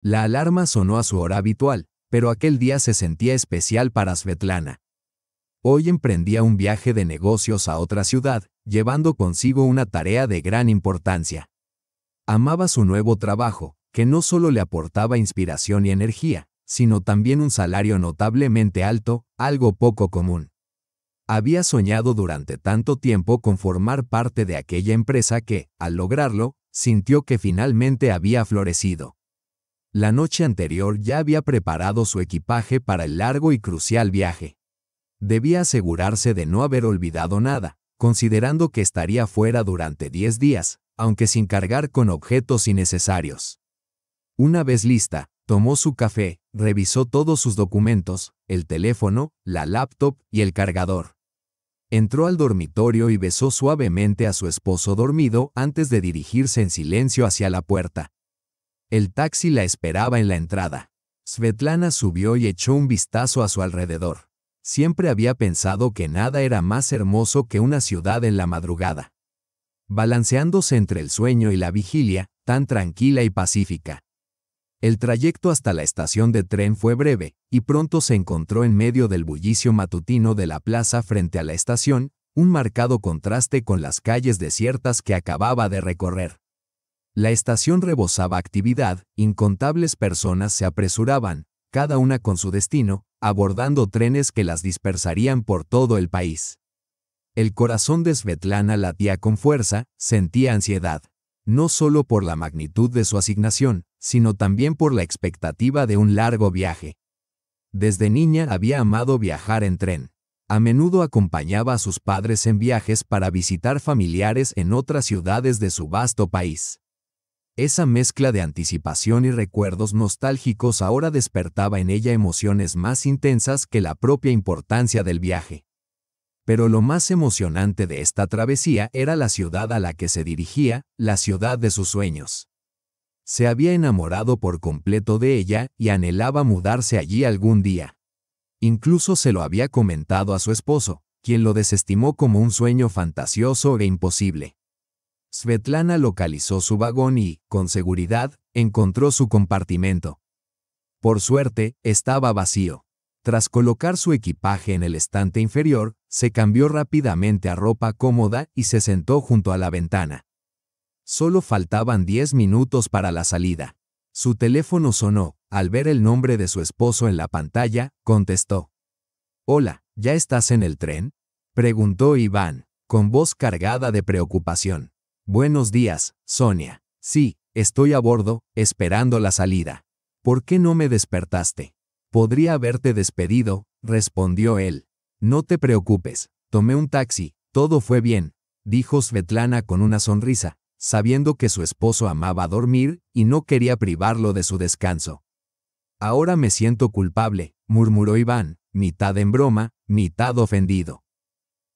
La alarma sonó a su hora habitual, pero aquel día se sentía especial para Svetlana. Hoy emprendía un viaje de negocios a otra ciudad, llevando consigo una tarea de gran importancia. Amaba su nuevo trabajo, que no solo le aportaba inspiración y energía, sino también un salario notablemente alto, algo poco común. Había soñado durante tanto tiempo con formar parte de aquella empresa que, al lograrlo, sintió que finalmente había florecido. La noche anterior ya había preparado su equipaje para el largo y crucial viaje. Debía asegurarse de no haber olvidado nada, considerando que estaría fuera durante 10 días, aunque sin cargar con objetos innecesarios. Una vez lista, tomó su café, revisó todos sus documentos, el teléfono, la laptop y el cargador. Entró al dormitorio y besó suavemente a su esposo dormido antes de dirigirse en silencio hacia la puerta. El taxi la esperaba en la entrada. Svetlana subió y echó un vistazo a su alrededor. Siempre había pensado que nada era más hermoso que una ciudad en la madrugada. Balanceándose entre el sueño y la vigilia, tan tranquila y pacífica. El trayecto hasta la estación de tren fue breve, y pronto se encontró en medio del bullicio matutino de la plaza frente a la estación, un marcado contraste con las calles desiertas que acababa de recorrer. La estación rebosaba actividad, incontables personas se apresuraban, cada una con su destino, abordando trenes que las dispersarían por todo el país. El corazón de Svetlana latía con fuerza, sentía ansiedad, no solo por la magnitud de su asignación, sino también por la expectativa de un largo viaje. Desde niña había amado viajar en tren. A menudo acompañaba a sus padres en viajes para visitar familiares en otras ciudades de su vasto país. Esa mezcla de anticipación y recuerdos nostálgicos ahora despertaba en ella emociones más intensas que la propia importancia del viaje. Pero lo más emocionante de esta travesía era la ciudad a la que se dirigía, la ciudad de sus sueños. Se había enamorado por completo de ella y anhelaba mudarse allí algún día. Incluso se lo había comentado a su esposo, quien lo desestimó como un sueño fantasioso e imposible. Svetlana localizó su vagón y, con seguridad, encontró su compartimento. Por suerte, estaba vacío. Tras colocar su equipaje en el estante inferior, se cambió rápidamente a ropa cómoda y se sentó junto a la ventana. Solo faltaban 10 minutos para la salida. Su teléfono sonó. Al ver el nombre de su esposo en la pantalla, contestó. «Hola, ¿ya estás en el tren?», preguntó Iván, con voz cargada de preocupación. «Buenos días, Sonia. Sí, estoy a bordo, esperando la salida. ¿Por qué no me despertaste?» «Podría haberte despedido», respondió él. «No te preocupes, tomé un taxi, todo fue bien», dijo Svetlana con una sonrisa, sabiendo que su esposo amaba dormir y no quería privarlo de su descanso. «Ahora me siento culpable», murmuró Iván, mitad en broma, mitad ofendido.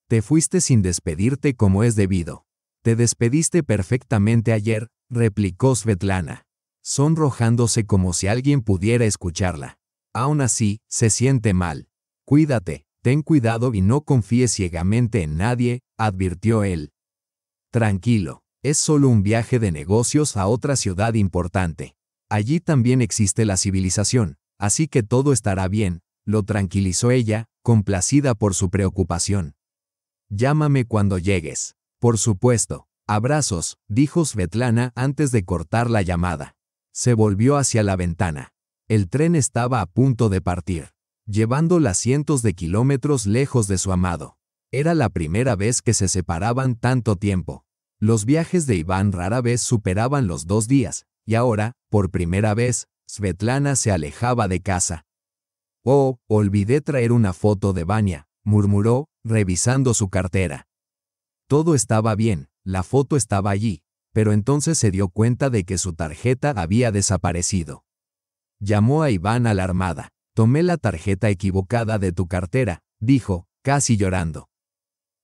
«Te fuiste sin despedirte como es debido». «Te despediste perfectamente ayer», replicó Svetlana, sonrojándose como si alguien pudiera escucharla. «Aún así, se siente mal. Cuídate, ten cuidado y no confíes ciegamente en nadie», advirtió él. «Tranquilo, es solo un viaje de negocios a otra ciudad importante. Allí también existe la civilización, así que todo estará bien», lo tranquilizó ella, complacida por su preocupación. «Llámame cuando llegues». «Por supuesto. Abrazos», dijo Svetlana antes de cortar la llamada. Se volvió hacia la ventana. El tren estaba a punto de partir, llevándola cientos de kilómetros lejos de su amado. Era la primera vez que se separaban tanto tiempo. Los viajes de Iván rara vez superaban los 2 días, y ahora, por primera vez, Svetlana se alejaba de casa. «Oh, olvidé traer una foto de Vania», murmuró, revisando su cartera. Todo estaba bien, la foto estaba allí, pero entonces se dio cuenta de que su tarjeta había desaparecido. Llamó a Iván alarmada. «Tomé la tarjeta equivocada de tu cartera», dijo, casi llorando.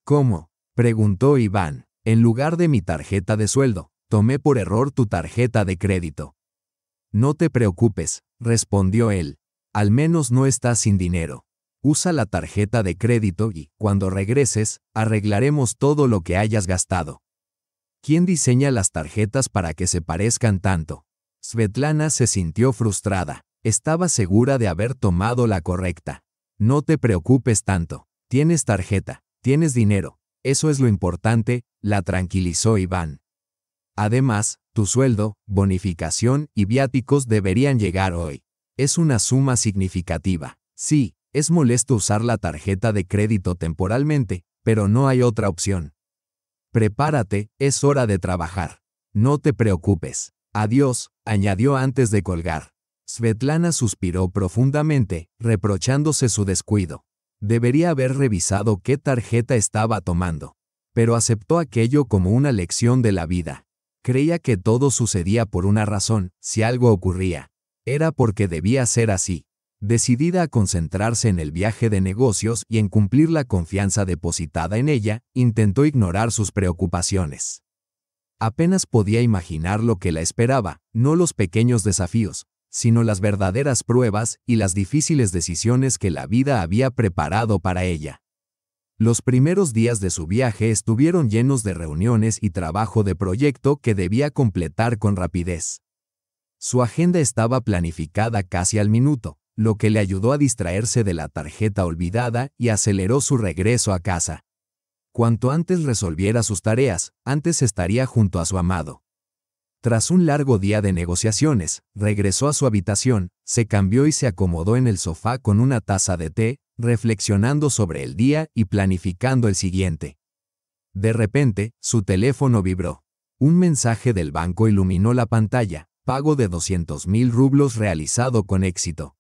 «¿Cómo?», preguntó Iván. «En lugar de mi tarjeta de sueldo, tomé por error tu tarjeta de crédito». «No te preocupes», respondió él. «Al menos no estás sin dinero. Usa la tarjeta de crédito y, cuando regreses, arreglaremos todo lo que hayas gastado». «¿Quién diseña las tarjetas para que se parezcan tanto?», Svetlana se sintió frustrada. Estaba segura de haber tomado la correcta. No te preocupes tanto. Tienes tarjeta, tienes dinero. Eso es lo importante, la tranquilizó Iván. Además, tu sueldo, bonificación y viáticos deberían llegar hoy. Es una suma significativa. Sí, es molesto usar la tarjeta de crédito temporalmente, pero no hay otra opción. Prepárate, es hora de trabajar. No te preocupes. Adiós, añadió antes de colgar. Svetlana suspiró profundamente, reprochándose su descuido. Debería haber revisado qué tarjeta estaba tomando. Pero aceptó aquello como una lección de la vida. Creía que todo sucedía por una razón, si algo ocurría. Era porque debía ser así. Decidida a concentrarse en el viaje de negocios y en cumplir la confianza depositada en ella, intentó ignorar sus preocupaciones. Apenas podía imaginar lo que la esperaba, no los pequeños desafíos, sino las verdaderas pruebas y las difíciles decisiones que la vida había preparado para ella. Los primeros días de su viaje estuvieron llenos de reuniones y trabajo de proyecto que debía completar con rapidez. Su agenda estaba planificada casi al minuto, lo que le ayudó a distraerse de la tarjeta olvidada y aceleró su regreso a casa. Cuanto antes resolviera sus tareas, antes estaría junto a su amado. Tras un largo día de negociaciones, regresó a su habitación, se cambió y se acomodó en el sofá con una taza de té, reflexionando sobre el día y planificando el siguiente. De repente, su teléfono vibró. Un mensaje del banco iluminó la pantalla, pago de 200.000 rublos realizado con éxito.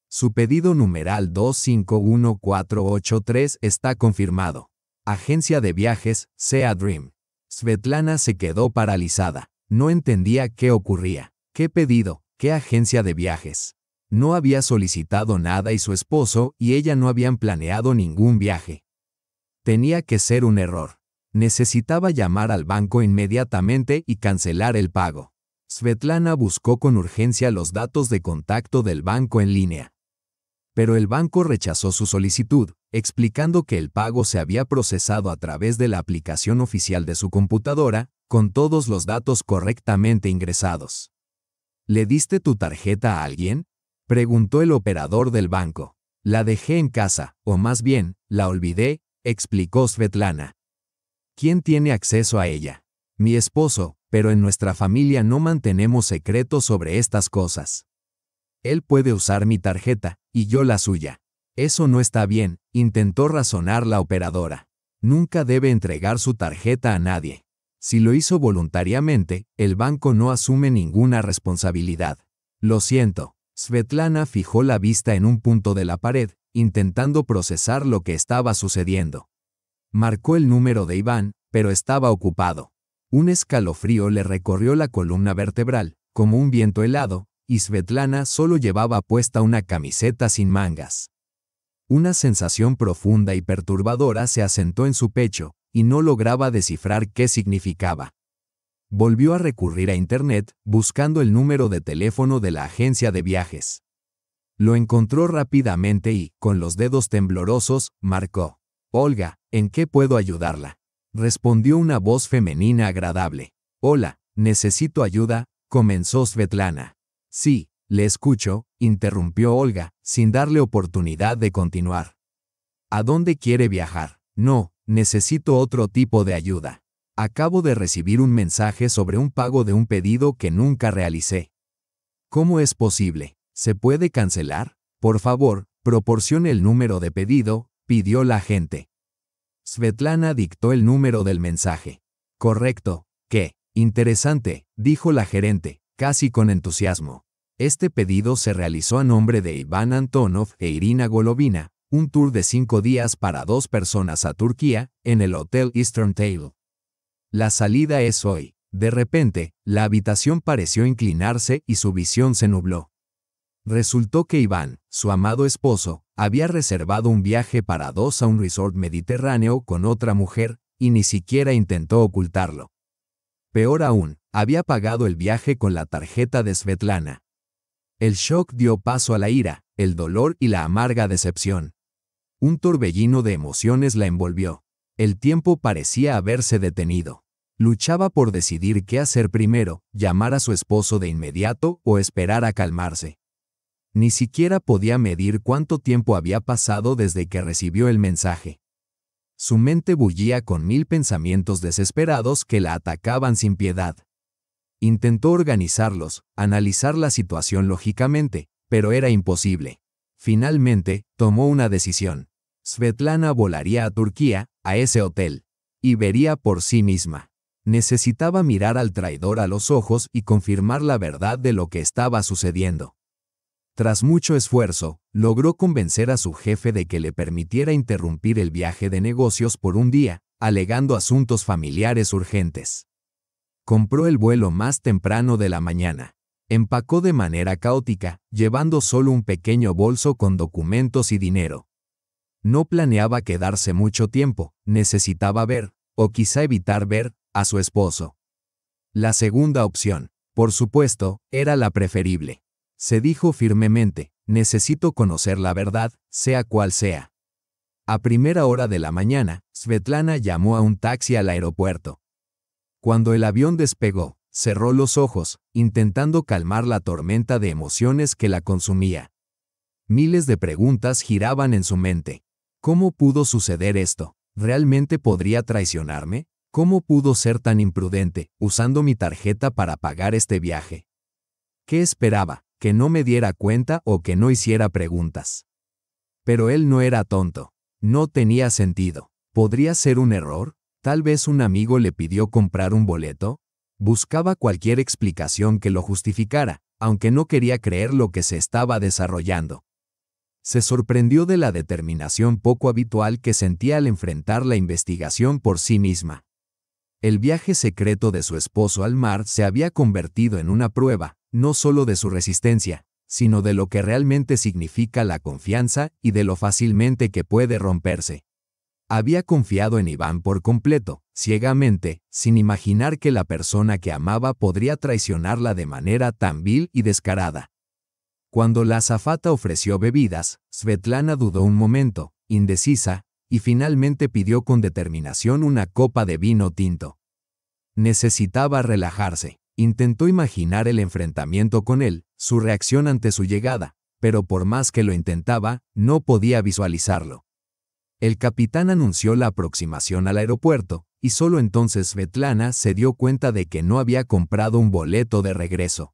Su pedido numeral 251483 está confirmado. Agencia de viajes, Sea Dream. Svetlana se quedó paralizada. No entendía qué ocurría. ¿Qué pedido? ¿Qué agencia de viajes? No había solicitado nada y su esposo y ella no habían planeado ningún viaje. Tenía que ser un error. Necesitaba llamar al banco inmediatamente y cancelar el pago. Svetlana buscó con urgencia los datos de contacto del banco en línea. Pero el banco rechazó su solicitud, explicando que el pago se había procesado a través de la aplicación oficial de su computadora, con todos los datos correctamente ingresados. ¿Le diste tu tarjeta a alguien?, preguntó el operador del banco. La dejé en casa, o más bien, la olvidé, explicó Svetlana. ¿Quién tiene acceso a ella? Mi esposo, pero en nuestra familia no mantenemos secretos sobre estas cosas. Él puede usar mi tarjeta, y yo la suya. Eso no está bien, intentó razonar la operadora. Nunca debe entregar su tarjeta a nadie. Si lo hizo voluntariamente, el banco no asume ninguna responsabilidad. Lo siento. Svetlana fijó la vista en un punto de la pared, intentando procesar lo que estaba sucediendo. Marcó el número de Iván, pero estaba ocupado. Un escalofrío le recorrió la columna vertebral, como un viento helado, y Svetlana solo llevaba puesta una camiseta sin mangas. Una sensación profunda y perturbadora se asentó en su pecho, y no lograba descifrar qué significaba. Volvió a recurrir a Internet, buscando el número de teléfono de la agencia de viajes. Lo encontró rápidamente y, con los dedos temblorosos, marcó. «Olga, ¿en qué puedo ayudarla?», respondió una voz femenina agradable. «Hola, necesito ayuda», comenzó Svetlana. «Sí, le escucho», interrumpió Olga, sin darle oportunidad de continuar. «¿A dónde quiere viajar?». «No, necesito otro tipo de ayuda. Acabo de recibir un mensaje sobre un pago de un pedido que nunca realicé». «¿Cómo es posible? ¿Se puede cancelar? Por favor, proporcione el número de pedido», pidió la agente. Svetlana dictó el número del mensaje. «Correcto. ¿Qué? Interesante», dijo la gerente, casi con entusiasmo. Este pedido se realizó a nombre de Iván Antonov e Irina Golovina, un tour de 5 días para 2 personas a Turquía, en el Hotel Eastern Tale. La salida es hoy. De repente, la habitación pareció inclinarse y su visión se nubló. Resultó que Iván, su amado esposo, había reservado un viaje para 2 a un resort mediterráneo con otra mujer, y ni siquiera intentó ocultarlo. Peor aún, había pagado el viaje con la tarjeta de Svetlana. El shock dio paso a la ira, el dolor y la amarga decepción. Un torbellino de emociones la envolvió. El tiempo parecía haberse detenido. Luchaba por decidir qué hacer primero, llamar a su esposo de inmediato o esperar a calmarse. Ni siquiera podía medir cuánto tiempo había pasado desde que recibió el mensaje. Su mente bullía con 1000 pensamientos desesperados que la atacaban sin piedad. Intentó organizarlos, analizar la situación lógicamente, pero era imposible. Finalmente, tomó una decisión. Svetlana volaría a Turquía, a ese hotel, y vería por sí misma. Necesitaba mirar al traidor a los ojos y confirmar la verdad de lo que estaba sucediendo. Tras mucho esfuerzo, logró convencer a su jefe de que le permitiera interrumpir el viaje de negocios por un día, alegando asuntos familiares urgentes. Compró el vuelo más temprano de la mañana. Empacó de manera caótica, llevando solo un pequeño bolso con documentos y dinero. No planeaba quedarse mucho tiempo, necesitaba ver, o quizá evitar ver, a su esposo. La segunda opción, por supuesto, era la preferible. Se dijo firmemente, necesito conocer la verdad, sea cual sea. A primera hora de la mañana, Svetlana llamó a un taxi al aeropuerto. Cuando el avión despegó, cerró los ojos, intentando calmar la tormenta de emociones que la consumía. Miles de preguntas giraban en su mente. ¿Cómo pudo suceder esto? ¿Realmente podría traicionarme? ¿Cómo pudo ser tan imprudente, usando mi tarjeta para pagar este viaje? ¿Qué esperaba? ¿Que no me diera cuenta o que no hiciera preguntas? Pero él no era tonto. No tenía sentido. ¿Podría ser un error? ¿Tal vez un amigo le pidió comprar un boleto? Buscaba cualquier explicación que lo justificara, aunque no quería creer lo que se estaba desarrollando. Se sorprendió de la determinación poco habitual que sentía al enfrentar la investigación por sí misma. El viaje secreto de su esposo al mar se había convertido en una prueba, no solo de su resistencia, sino de lo que realmente significa la confianza y de lo fácilmente que puede romperse. Había confiado en Iván por completo, ciegamente, sin imaginar que la persona que amaba podría traicionarla de manera tan vil y descarada. Cuando la azafata ofreció bebidas, Svetlana dudó un momento, indecisa, y finalmente pidió con determinación una copa de vino tinto. Necesitaba relajarse. Intentó imaginar el enfrentamiento con él, su reacción ante su llegada, pero por más que lo intentaba, no podía visualizarlo. El capitán anunció la aproximación al aeropuerto, y solo entonces Svetlana se dio cuenta de que no había comprado un boleto de regreso.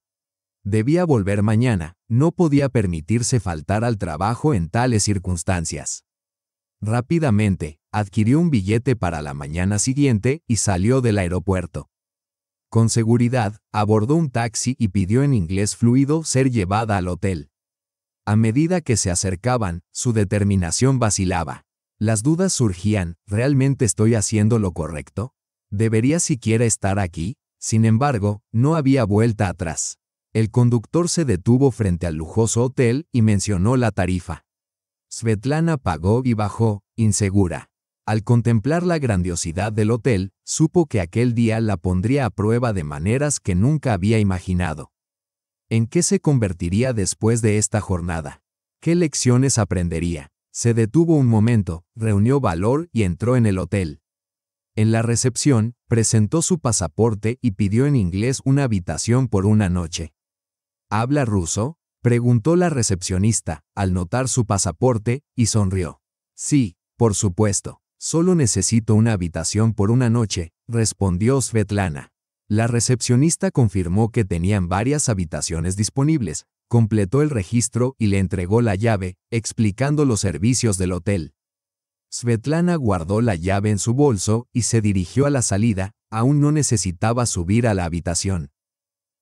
Debía volver mañana, no podía permitirse faltar al trabajo en tales circunstancias. Rápidamente, adquirió un billete para la mañana siguiente y salió del aeropuerto. Con seguridad, abordó un taxi y pidió en inglés fluido ser llevada al hotel. A medida que se acercaban, su determinación vacilaba. Las dudas surgían, ¿realmente estoy haciendo lo correcto? ¿Debería siquiera estar aquí? Sin embargo, no había vuelta atrás. El conductor se detuvo frente al lujoso hotel y mencionó la tarifa. Svetlana pagó y bajó, insegura. Al contemplar la grandiosidad del hotel, supo que aquel día la pondría a prueba de maneras que nunca había imaginado. ¿En qué se convertiría después de esta jornada? ¿Qué lecciones aprendería? Se detuvo un momento, reunió valor y entró en el hotel. En la recepción, presentó su pasaporte y pidió en inglés una habitación por una noche. ¿Habla ruso?, preguntó la recepcionista, al notar su pasaporte, y sonrió. Sí, por supuesto. Solo necesito una habitación por una noche, respondió Svetlana. La recepcionista confirmó que tenían varias habitaciones disponibles, completó el registro y le entregó la llave, explicando los servicios del hotel. Svetlana guardó la llave en su bolso y se dirigió a la salida, aún no necesitaba subir a la habitación.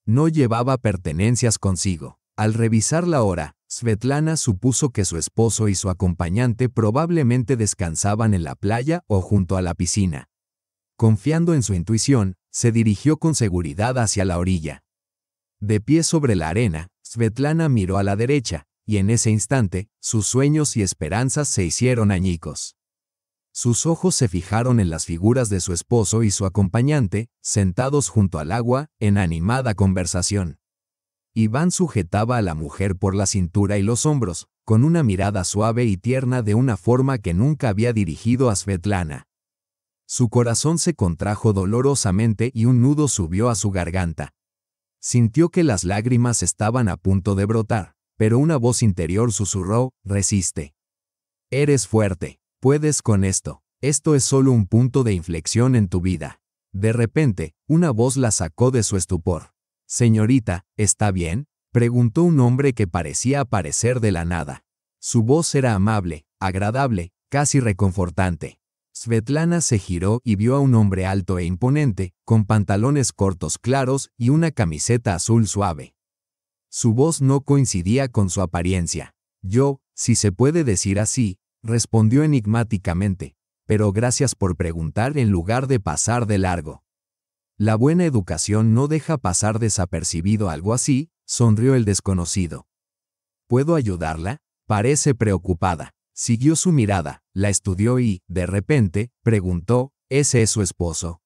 No llevaba pertenencias consigo. Al revisar la hora, Svetlana supuso que su esposo y su acompañante probablemente descansaban en la playa o junto a la piscina. Confiando en su intuición, se dirigió con seguridad hacia la orilla. De pie sobre la arena, Svetlana miró a la derecha, y en ese instante, sus sueños y esperanzas se hicieron añicos. Sus ojos se fijaron en las figuras de su esposo y su acompañante, sentados junto al agua, en animada conversación. Iván sujetaba a la mujer por la cintura y los hombros, con una mirada suave y tierna de una forma que nunca había dirigido a Svetlana. Su corazón se contrajo dolorosamente y un nudo subió a su garganta. Sintió que las lágrimas estaban a punto de brotar, pero una voz interior susurró, resiste. Eres fuerte, puedes con esto, esto es solo un punto de inflexión en tu vida. De repente, una voz la sacó de su estupor. Señorita, ¿está bien?, preguntó un hombre que parecía aparecer de la nada. Su voz era amable, agradable, casi reconfortante. Svetlana se giró y vio a un hombre alto e imponente, con pantalones cortos claros y una camiseta azul suave. Su voz no coincidía con su apariencia. Yo, si se puede decir así, respondió enigmáticamente, pero gracias por preguntar en lugar de pasar de largo. La buena educación no deja pasar desapercibido algo así, sonrió el desconocido. ¿Puedo ayudarla? Parece preocupada. Siguió su mirada, la estudió y, de repente, preguntó, ¿ese es su esposo?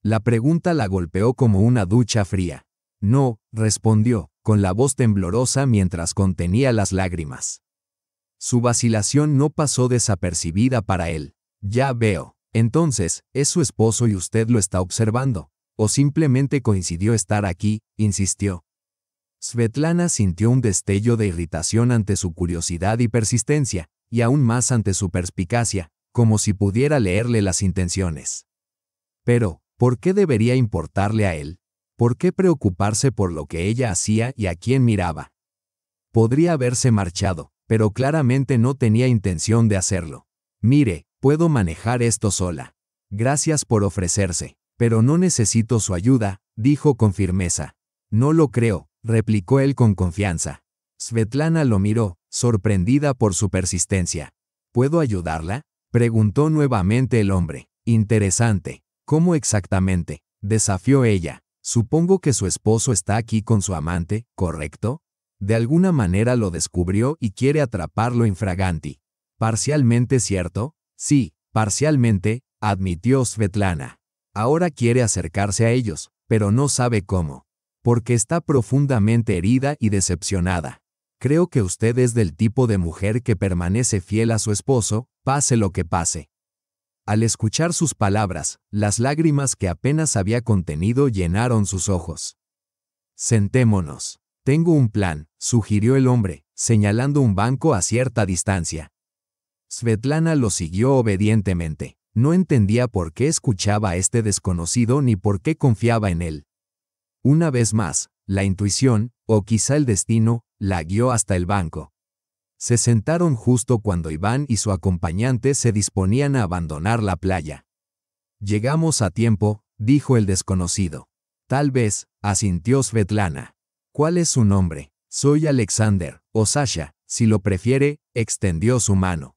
La pregunta la golpeó como una ducha fría. No, respondió, con la voz temblorosa mientras contenía las lágrimas. Su vacilación no pasó desapercibida para él. Ya veo. Entonces, ¿es su esposo y usted lo está observando? ¿O simplemente coincidió estar aquí?, insistió. Svetlana sintió un destello de irritación ante su curiosidad y persistencia, y aún más ante su perspicacia, como si pudiera leerle las intenciones. Pero, ¿por qué debería importarle a él? ¿Por qué preocuparse por lo que ella hacía y a quién miraba? Podría haberse marchado, pero claramente no tenía intención de hacerlo. Mire, puedo manejar esto sola. Gracias por ofrecerse, pero no necesito su ayuda, dijo con firmeza. No lo creo, replicó él con confianza. Svetlana lo miró, sorprendida por su persistencia. ¿Puedo ayudarla?, preguntó nuevamente el hombre. Interesante. ¿Cómo exactamente?, desafió ella. Supongo que su esposo está aquí con su amante, ¿correcto? De alguna manera lo descubrió y quiere atraparlo infraganti. ¿Parcialmente cierto? Sí, parcialmente, admitió Svetlana. Ahora quiere acercarse a ellos, pero no sabe cómo. Porque está profundamente herida y decepcionada. Creo que usted es del tipo de mujer que permanece fiel a su esposo, pase lo que pase. Al escuchar sus palabras, las lágrimas que apenas había contenido llenaron sus ojos. Sentémonos. Tengo un plan, sugirió el hombre, señalando un banco a cierta distancia. Svetlana lo siguió obedientemente. No entendía por qué escuchaba a este desconocido ni por qué confiaba en él. Una vez más, la intuición, o quizá el destino, la guió hasta el banco. Se sentaron justo cuando Iván y su acompañante se disponían a abandonar la playa. Llegamos a tiempo, dijo el desconocido. Tal vez, asintió Svetlana. ¿Cuál es su nombre? Soy Alexander, o Sasha, si lo prefiere, extendió su mano.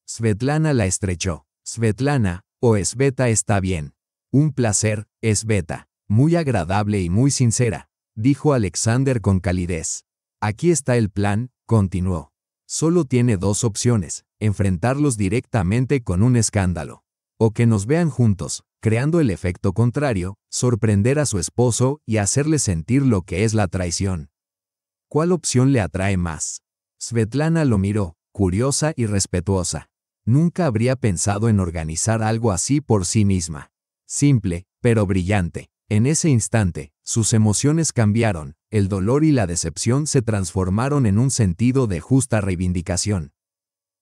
Svetlana la estrechó. Svetlana, o Sveta está bien. Un placer, Sveta. Muy agradable y muy sincera, dijo Alexander con calidez. Aquí está el plan, continuó. Solo tiene dos opciones, enfrentarlos directamente con un escándalo. O que nos vean juntos, creando el efecto contrario, sorprender a su esposo y hacerle sentir lo que es la traición. ¿Cuál opción le atrae más? Svetlana lo miró, curiosa y respetuosa. Nunca habría pensado en organizar algo así por sí misma. Simple, pero brillante. En ese instante, sus emociones cambiaron, el dolor y la decepción se transformaron en un sentido de justa reivindicación.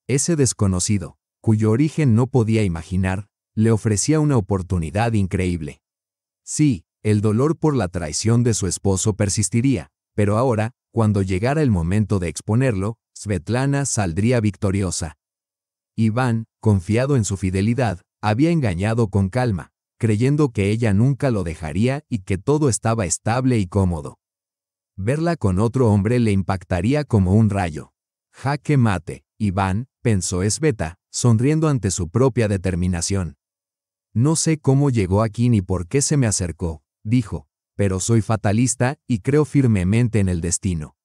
Ese desconocido, cuyo origen no podía imaginar, le ofrecía una oportunidad increíble. Sí, el dolor por la traición de su esposo persistiría, pero ahora, cuando llegara el momento de exponerlo, Svetlana saldría victoriosa. Iván, confiado en su fidelidad, había engañado con calma, creyendo que ella nunca lo dejaría y que todo estaba estable y cómodo. Verla con otro hombre le impactaría como un rayo. Jaque mate, Iván, pensó Sveta, sonriendo ante su propia determinación. No sé cómo llegó aquí ni por qué se me acercó, dijo, pero soy fatalista y creo firmemente en el destino.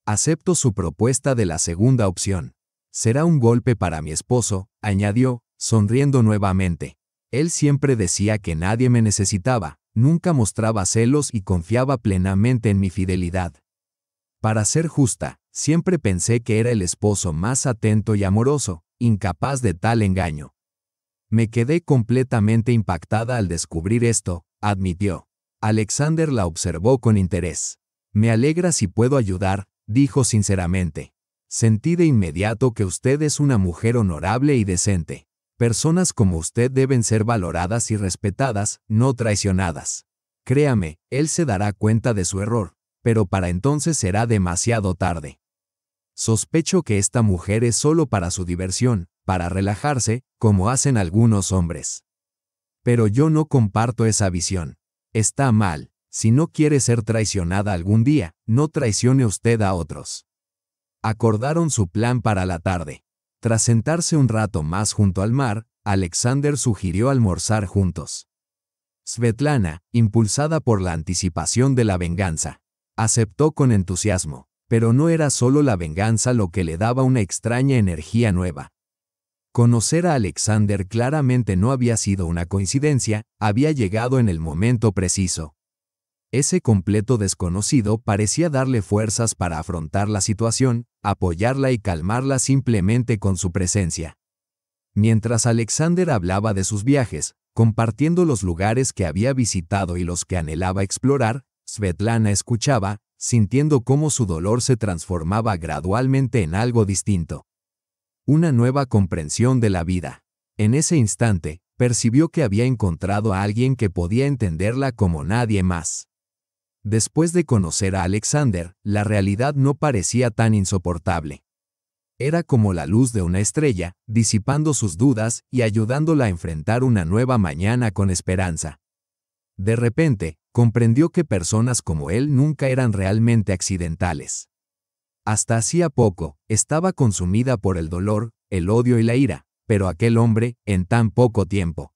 Acepto su propuesta de la segunda opción. Será un golpe para mi esposo, añadió, sonriendo nuevamente. Él siempre decía que nadie me necesitaba, nunca mostraba celos y confiaba plenamente en mi fidelidad. Para ser justa, siempre pensé que era el esposo más atento y amoroso, incapaz de tal engaño. Me quedé completamente impactada al descubrir esto, admitió. Alexander la observó con interés. Me alegra si puedo ayudar, dijo sinceramente. Sentí de inmediato que usted es una mujer honorable y decente. Personas como usted deben ser valoradas y respetadas, no traicionadas. Créame, él se dará cuenta de su error, pero para entonces será demasiado tarde. Sospecho que esta mujer es solo para su diversión, para relajarse, como hacen algunos hombres. Pero yo no comparto esa visión. Está mal. Si no quiere ser traicionada algún día, no traicione usted a otros. Acordaron su plan para la tarde. Tras sentarse un rato más junto al mar, Alexander sugirió almorzar juntos. Svetlana, impulsada por la anticipación de la venganza, aceptó con entusiasmo, pero no era solo la venganza lo que le daba una extraña energía nueva. Conocer a Alexander claramente no había sido una coincidencia, había llegado en el momento preciso. Ese completo desconocido parecía darle fuerzas para afrontar la situación, apoyarla y calmarla simplemente con su presencia. Mientras Alexander hablaba de sus viajes, compartiendo los lugares que había visitado y los que anhelaba explorar, Svetlana escuchaba, sintiendo cómo su dolor se transformaba gradualmente en algo distinto. Una nueva comprensión de la vida. En ese instante, percibió que había encontrado a alguien que podía entenderla como nadie más. Después de conocer a Alexander, la realidad no parecía tan insoportable. Era como la luz de una estrella, disipando sus dudas y ayudándola a enfrentar una nueva mañana con esperanza. De repente, comprendió que personas como él nunca eran realmente accidentales. Hasta hacía poco, estaba consumida por el dolor, el odio y la ira, pero aquel hombre, en tan poco tiempo,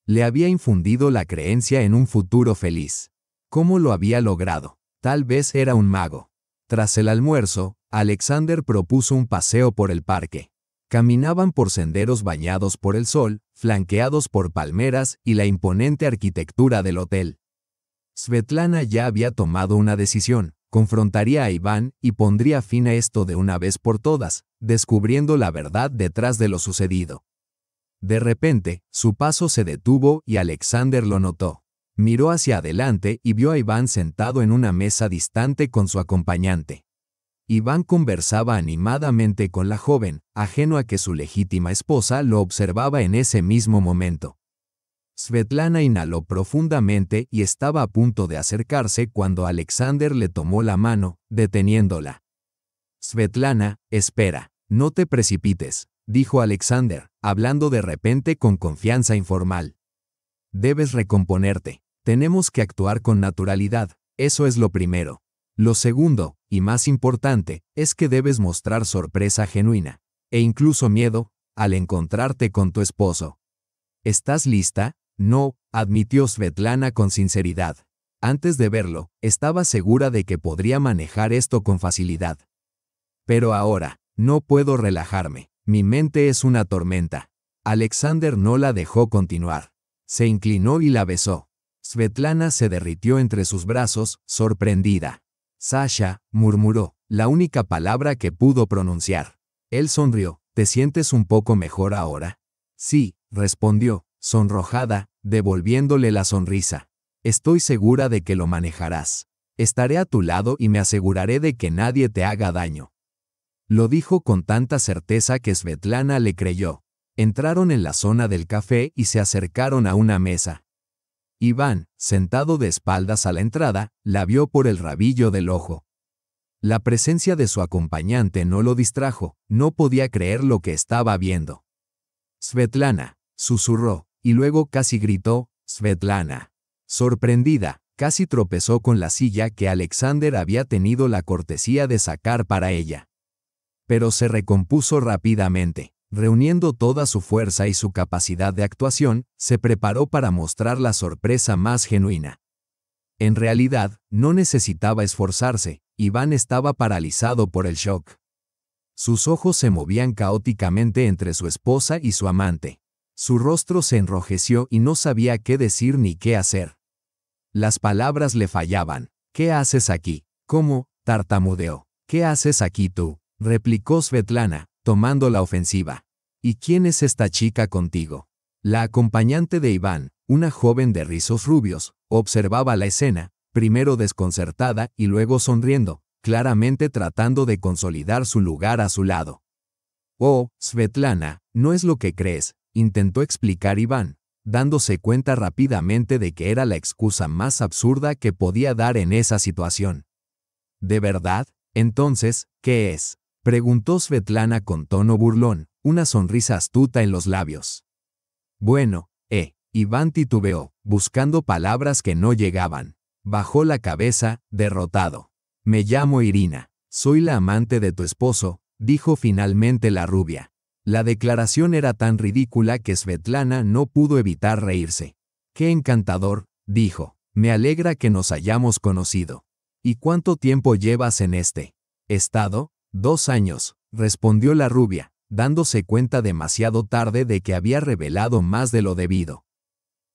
le había infundido la creencia en un futuro feliz. ¿Cómo lo había logrado? Tal vez era un mago. Tras el almuerzo, Alexander propuso un paseo por el parque. Caminaban por senderos bañados por el sol, flanqueados por palmeras y la imponente arquitectura del hotel. Svetlana ya había tomado una decisión, confrontaría a Iván y pondría fin a esto de una vez por todas, descubriendo la verdad detrás de lo sucedido. De repente, su paso se detuvo y Alexander lo notó. Miró hacia adelante y vio a Iván sentado en una mesa distante con su acompañante. Iván conversaba animadamente con la joven, ajeno a que su legítima esposa lo observaba en ese mismo momento. Svetlana inhaló profundamente y estaba a punto de acercarse cuando Alexander le tomó la mano, deteniéndola. Svetlana, espera, no te precipites, dijo Alexander, hablando de repente con confianza informal. Debes recomponerte. Tenemos que actuar con naturalidad, eso es lo primero. Lo segundo, y más importante, es que debes mostrar sorpresa genuina, e incluso miedo, al encontrarte con tu esposo. ¿Estás lista? No, admitió Svetlana con sinceridad. Antes de verlo, estaba segura de que podría manejar esto con facilidad. Pero ahora, no puedo relajarme, mi mente es una tormenta. Alexander no la dejó continuar. Se inclinó y la besó. Svetlana se derritió entre sus brazos, sorprendida. Sasha, murmuró, la única palabra que pudo pronunciar. Él sonrió. ¿Te sientes un poco mejor ahora? Sí, respondió, sonrojada, devolviéndole la sonrisa. Estoy segura de que lo manejarás. Estaré a tu lado y me aseguraré de que nadie te haga daño. Lo dijo con tanta certeza que Svetlana le creyó. Entraron en la zona del café y se acercaron a una mesa. Iván, sentado de espaldas a la entrada, la vio por el rabillo del ojo. La presencia de su acompañante no lo distrajo, no podía creer lo que estaba viendo. Svetlana, susurró, y luego casi gritó, Svetlana. Sorprendida, casi tropezó con la silla que Alexander había tenido la cortesía de sacar para ella. Pero se recompuso rápidamente. Reuniendo toda su fuerza y su capacidad de actuación, se preparó para mostrar la sorpresa más genuina. En realidad, no necesitaba esforzarse, Iván estaba paralizado por el shock. Sus ojos se movían caóticamente entre su esposa y su amante. Su rostro se enrojeció y no sabía qué decir ni qué hacer. Las palabras le fallaban. ¿Qué haces aquí? ¿Cómo? Tartamudeó. ¿Qué haces aquí tú? Replicó Svetlana, tomando la ofensiva. ¿Y quién es esta chica contigo? La acompañante de Iván, una joven de rizos rubios, observaba la escena, primero desconcertada y luego sonriendo, claramente tratando de consolidar su lugar a su lado. «Oh, Svetlana, no es lo que crees», intentó explicar Iván, dándose cuenta rápidamente de que era la excusa más absurda que podía dar en esa situación. «¿De verdad? Entonces, ¿qué es?», preguntó Svetlana con tono burlón, una sonrisa astuta en los labios. «Bueno, Iván titubeó, buscando palabras que no llegaban. Bajó la cabeza, derrotado. «Me llamo Irina. Soy la amante de tu esposo», dijo finalmente la rubia. La declaración era tan ridícula que Svetlana no pudo evitar reírse. «Qué encantador», dijo. «Me alegra que nos hayamos conocido». «¿Y cuánto tiempo llevas en este estado?». «2 años», respondió la rubia, dándose cuenta demasiado tarde de que había revelado más de lo debido.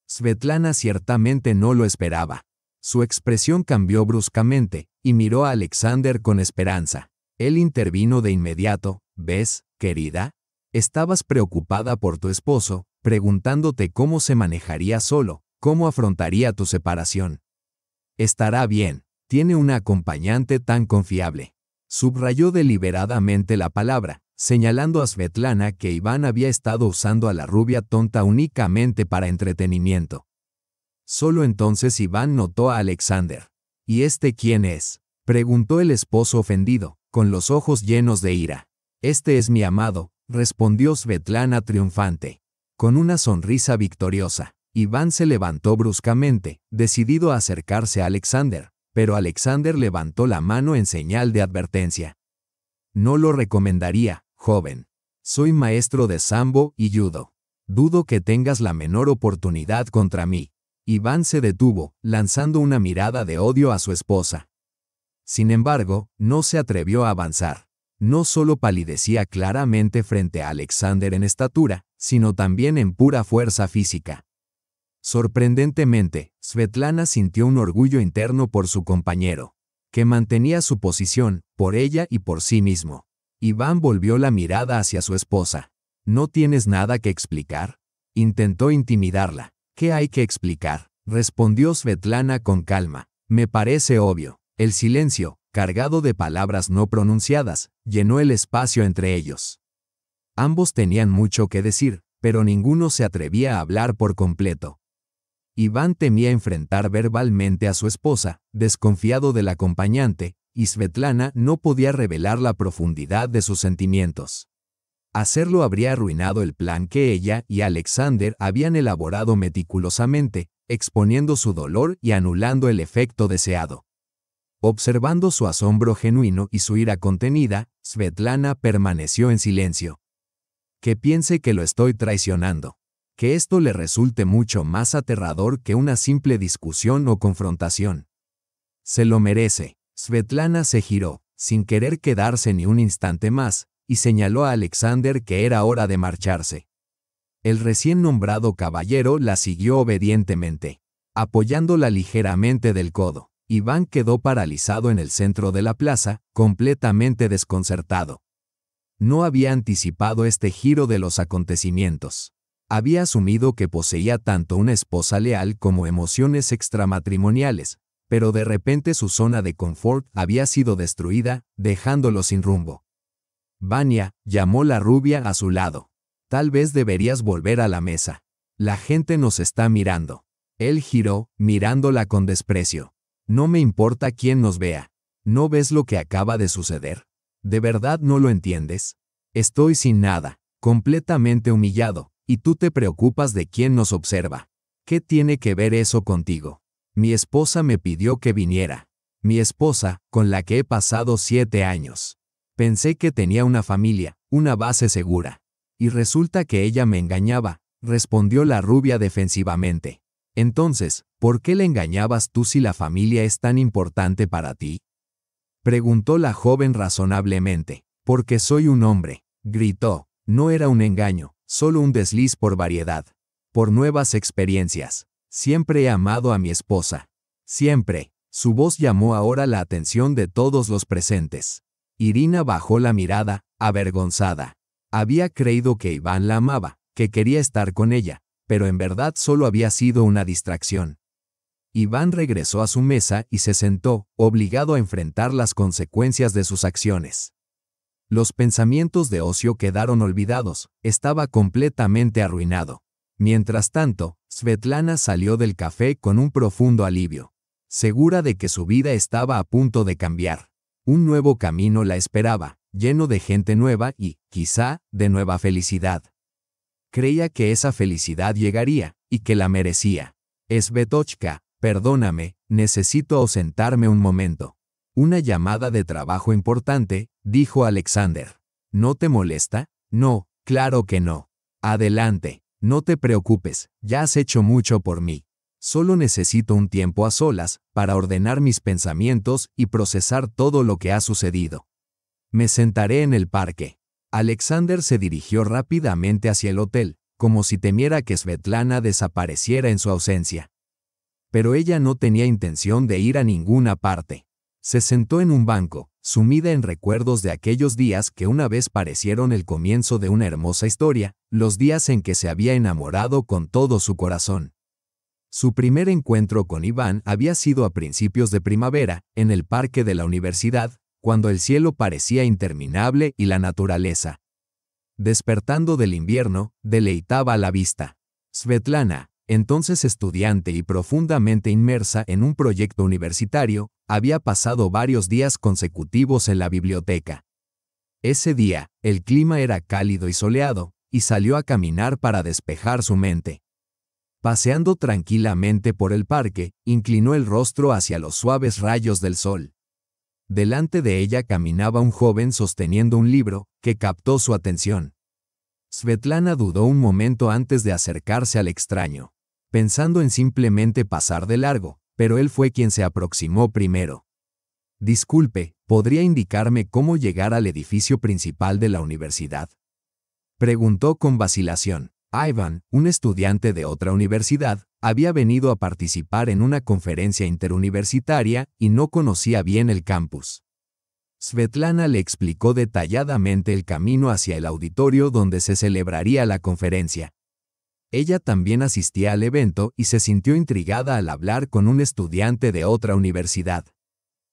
Svetlana ciertamente no lo esperaba. Su expresión cambió bruscamente, y miró a Alexander con esperanza. Él intervino de inmediato. «¿Ves, querida? Estabas preocupada por tu esposo, preguntándote cómo se manejaría solo, cómo afrontaría tu separación. Estará bien, tiene una acompañante tan confiable». Subrayó deliberadamente la palabra, señalando a Svetlana que Iván había estado usando a la rubia tonta únicamente para entretenimiento. Solo entonces Iván notó a Alexander. «¿Y este quién es?», preguntó el esposo ofendido, con los ojos llenos de ira. «Este es mi amado», respondió Svetlana triunfante. Con una sonrisa victoriosa, Iván se levantó bruscamente, decidido a acercarse a Alexander, pero Alexander levantó la mano en señal de advertencia. «No lo recomendaría, joven. Soy maestro de sambo y judo. Dudo que tengas la menor oportunidad contra mí». Iván se detuvo, lanzando una mirada de odio a su esposa. Sin embargo, no se atrevió a avanzar. No solo palidecía claramente frente a Alexander en estatura, sino también en pura fuerza física. Sorprendentemente, Svetlana sintió un orgullo interno por su compañero, que mantenía su posición, por ella y por sí mismo. Iván volvió la mirada hacia su esposa. «¿No tienes nada que explicar?», intentó intimidarla. «¿Qué hay que explicar?», respondió Svetlana con calma. «Me parece obvio». El silencio, cargado de palabras no pronunciadas, llenó el espacio entre ellos. Ambos tenían mucho que decir, pero ninguno se atrevía a hablar por completo. Iván temía enfrentar verbalmente a su esposa, desconfiado del acompañante, y Svetlana no podía revelar la profundidad de sus sentimientos. Hacerlo habría arruinado el plan que ella y Alexander habían elaborado meticulosamente, exponiendo su dolor y anulando el efecto deseado. Observando su asombro genuino y su ira contenida, Svetlana permaneció en silencio. «Que piense que lo estoy traicionando. Que esto le resulte mucho más aterrador que una simple discusión o confrontación. Se lo merece». Svetlana se giró, sin querer quedarse ni un instante más, y señaló a Alexander que era hora de marcharse. El recién nombrado caballero la siguió obedientemente, apoyándola ligeramente del codo. Iván quedó paralizado en el centro de la plaza, completamente desconcertado. No había anticipado este giro de los acontecimientos. Había asumido que poseía tanto una esposa leal como emociones extramatrimoniales, pero de repente su zona de confort había sido destruida, dejándolo sin rumbo. «Vania», llamó la rubia a su lado. «Tal vez deberías volver a la mesa. La gente nos está mirando». Él giró, mirándola con desprecio. «No me importa quién nos vea. ¿No ves lo que acaba de suceder? ¿De verdad no lo entiendes? Estoy sin nada, completamente humillado, y tú te preocupas de quién nos observa. ¿Qué tiene que ver eso contigo? Mi esposa me pidió que viniera. Mi esposa, con la que he pasado 7 años. Pensé que tenía una familia, una base segura. Y resulta que ella me engañaba», respondió la rubia defensivamente. «Entonces, ¿por qué le engañabas tú si la familia es tan importante para ti?», preguntó la joven razonablemente. «Porque soy un hombre», gritó. «No era un engaño, solo un desliz por variedad. Por nuevas experiencias. Siempre he amado a mi esposa. Siempre». Su voz llamó ahora la atención de todos los presentes. Irina bajó la mirada, avergonzada. Había creído que Iván la amaba, que quería estar con ella, pero en verdad solo había sido una distracción. Iván regresó a su mesa y se sentó, obligado a enfrentar las consecuencias de sus acciones. Los pensamientos de ocio quedaron olvidados, estaba completamente arruinado. Mientras tanto, Svetlana salió del café con un profundo alivio, segura de que su vida estaba a punto de cambiar. Un nuevo camino la esperaba, lleno de gente nueva y, quizá, de nueva felicidad. Creía que esa felicidad llegaría, y que la merecía. Svetochka, perdóname, necesito ausentarme un momento. Una llamada de trabajo importante, dijo Alexander. ¿No te molesta? No, claro que no. Adelante, no te preocupes, ya has hecho mucho por mí. Solo necesito un tiempo a solas, para ordenar mis pensamientos y procesar todo lo que ha sucedido. Me sentaré en el parque. Alexander se dirigió rápidamente hacia el hotel, como si temiera que Svetlana desapareciera en su ausencia. Pero ella no tenía intención de ir a ninguna parte. Se sentó en un banco, sumida en recuerdos de aquellos días que una vez parecieron el comienzo de una hermosa historia, los días en que se había enamorado con todo su corazón. Su primer encuentro con Iván había sido a principios de primavera, en el parque de la universidad, cuando el cielo parecía interminable y la naturaleza, despertando del invierno, deleitaba la vista. Svetlana, entonces estudiante y profundamente inmersa en un proyecto universitario, había pasado varios días consecutivos en la biblioteca. Ese día, el clima era cálido y soleado, y salió a caminar para despejar su mente. Paseando tranquilamente por el parque, inclinó el rostro hacia los suaves rayos del sol. Delante de ella caminaba un joven sosteniendo un libro, que captó su atención. Svetlana dudó un momento antes de acercarse al extraño, pensando en simplemente pasar de largo, pero él fue quien se aproximó primero. Disculpe, ¿podría indicarme cómo llegar al edificio principal de la universidad? Preguntó con vacilación. Ivan, un estudiante de otra universidad, había venido a participar en una conferencia interuniversitaria y no conocía bien el campus. Svetlana le explicó detalladamente el camino hacia el auditorio donde se celebraría la conferencia. Ella también asistía al evento y se sintió intrigada al hablar con un estudiante de otra universidad.